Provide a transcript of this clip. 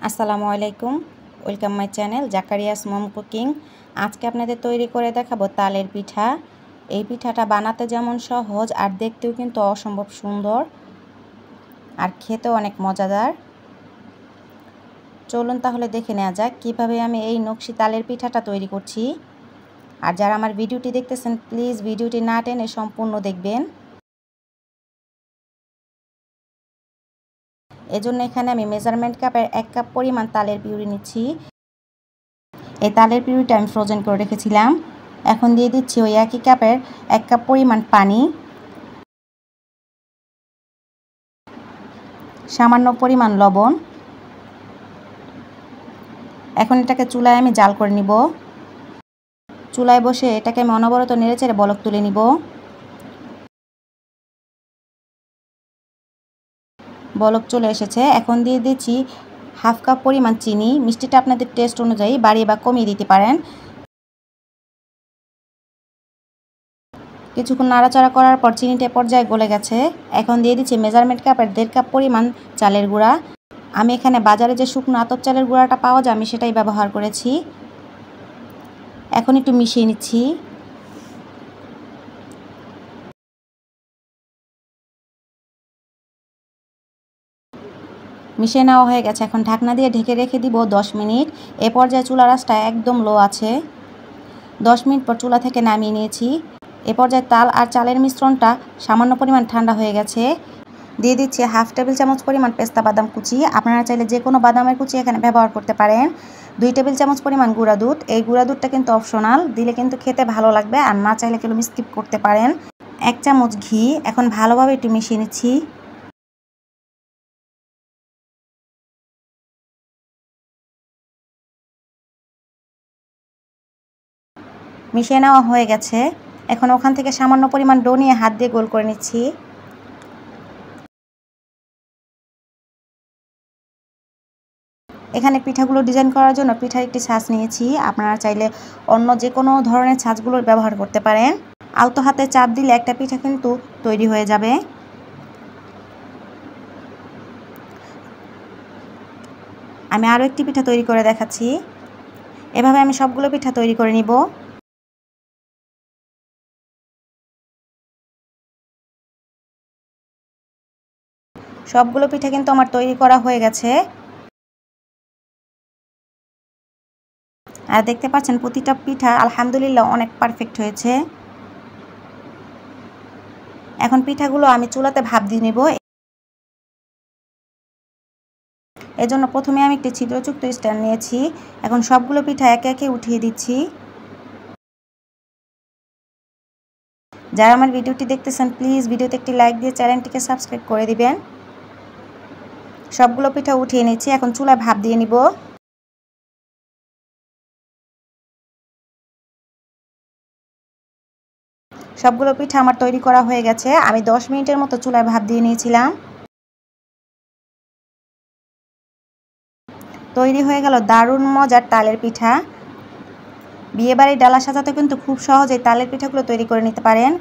আসসালামু আলাইকুম, welcome my channel Zakaria's mom cooking. আজকে আপনাদের তৈরি করে দেখাবো তালের পিঠা। এই পিঠাটা বানাতে যেমন সহজ আর দেখতেও কিন্তু অসম্ভব সুন্দর আর খেতেও অনেক মজাদার। চলুন তাহলে দেখে নেওয়া যাক কীভাবে আমি এই নকশি তালের পিঠাটা তৈরি করছি। আর যারা আমার ভিডিওটি দেখতেছেন প্লিজ ভিডিওটি না টেনে সম্পূর্ণ দেখবেন। এজন্য এখানে আমি মেজারমেন্ট কাপের 1 কাপ পরিমাণ তালের পিউরি নিচ্ছি। এই তালের পিউরিটা আমি ফ্রোজেন করে রেখেছিলাম। এখন দিয়ে দিচ্ছি ওই একই কাপের 1 কাপ পরিমাণ পানি, সামান্য পরিমাণ লবণ। এখন এটাকে চুলায় আমি জাল করে নিব। চুলায় বসে এটাকে আমি অনবরত নেড়েচেড়ে বলক তুলে নিব। বলক চলে এসেছে। এখন দিয়ে দিচ্ছি 1/2 কাপ পরিমাণ চিনি। মিষ্টিটা আপনাদের টেস্ট অনুযায়ী বাড়িয়ে বা কমিয়ে দিতে পারেন। কিছুক্ষণ নাড়াচাড়া করার পর চিনিটা পর্যায়ে গলে গেছে। এখন দিয়ে দিচ্ছি মেজারমেন্ট কাপের 1.5 কাপ পরিমাণ চালের গুঁড়া। আমি এখানে বাজারে যে শুকনো আতপ চালের গুঁড়াটা পাওয়া যায় আমি সেটাই ব্যবহার করেছি। এখন একটু মিশিয়ে নিচ্ছি। মিশিয়ে নেওয়া হয়ে গেছে। এখন ঢাকনা দিয়ে ঢেকে রেখে দিব 10 মিনিট। এ পর্যায়ে চুলার আঁচটা একদম লো আছে। 10 মিনিট পর চুলা থেকে নামিয়ে নিয়েছি। এ পর্যায়ে তাল আর চালের মিশ্রণটা সামান্য পরিমাণ ঠান্ডা হয়ে গেছে। দিয়ে দিচ্ছি 1/2 টেবিল চামচ পরিমাণ পেস্তা বাদাম কুচি। আপনারা চাইলে যে কোনো বাদামের কুচি এখানে ব্যবহার করতে পারেন। 2 টেবিল চামচ পরিমাণ গুঁড়া দুধ। এই গুঁড়া দুধটা কিন্তু অপশনাল, দিলে কিন্তু খেতে ভালো লাগবে, আর না চাইলে কেউ স্কিপ করতে পারেন। 1 চামচ ঘি। এখন ভালোভাবে একটু মিশিয়ে নিচ্ছি। মিশিয়ে নেওয়া হয়ে গেছে। এখন ওখান থেকে সামান্য পরিমাণ ডো নিয়ে হাত দিয়ে গোল করে নিচ্ছি। এখানে পিঠাগুলো ডিজাইন করার জন্য পিঠার একটি ছাঁচ নিয়েছি। আপনারা চাইলে অন্য যে কোনো ধরনের ছাঁচগুলোর ব্যবহার করতে পারেন। আলতো হাতে চাপ দিলে একটা পিঠা কিন্তু তৈরি হয়ে যাবে। আমি আরও একটি পিঠা তৈরি করে দেখাচ্ছি। এভাবে আমি সবগুলো পিঠা তৈরি করে নিব। সবগুলো পিঠা কিন্তু আমার তৈরি করা হয়ে গেছে। আর দেখতে পাচ্ছেন প্রতিটা পিঠা আলহামদুলিল্লাহ অনেক পারফেক্ট হয়েছে। এখন পিঠাগুলো আমি চুলাতে ভাপ দিয়ে নেব। এজন্য প্রথমে আমি একটি ছিদ্রযুক্ত স্ট্যান্ড নিয়েছি। এখন সবগুলো পিঠা একে একে উঠিয়ে দিচ্ছি। যারা আমার ভিডিওটি দেখতেছেন প্লিজ ভিডিওতে একটি লাইক দিয়ে চ্যানেলটিকে সাবস্ক্রাইব করে দিবেন। সবগুলো পিঠা উঠিয়ে নিচ্ছি। এখন চুলায় ভাপ দিয়ে নিব। সবগুলো পিঠা আমার তৈরি করা হয়ে গেছে। আমি 10 মিনিটের মতো চুলায় ভাপ দিয়ে নিয়েছিলাম। তৈরি হয়ে গেল দারুণ মজার তালের পিঠা। বিয়েবাড়ির ডালা সাজাতে কিন্তু খুব সহজেই তালের পিঠাগুলো তৈরি করে নিতে পারেন।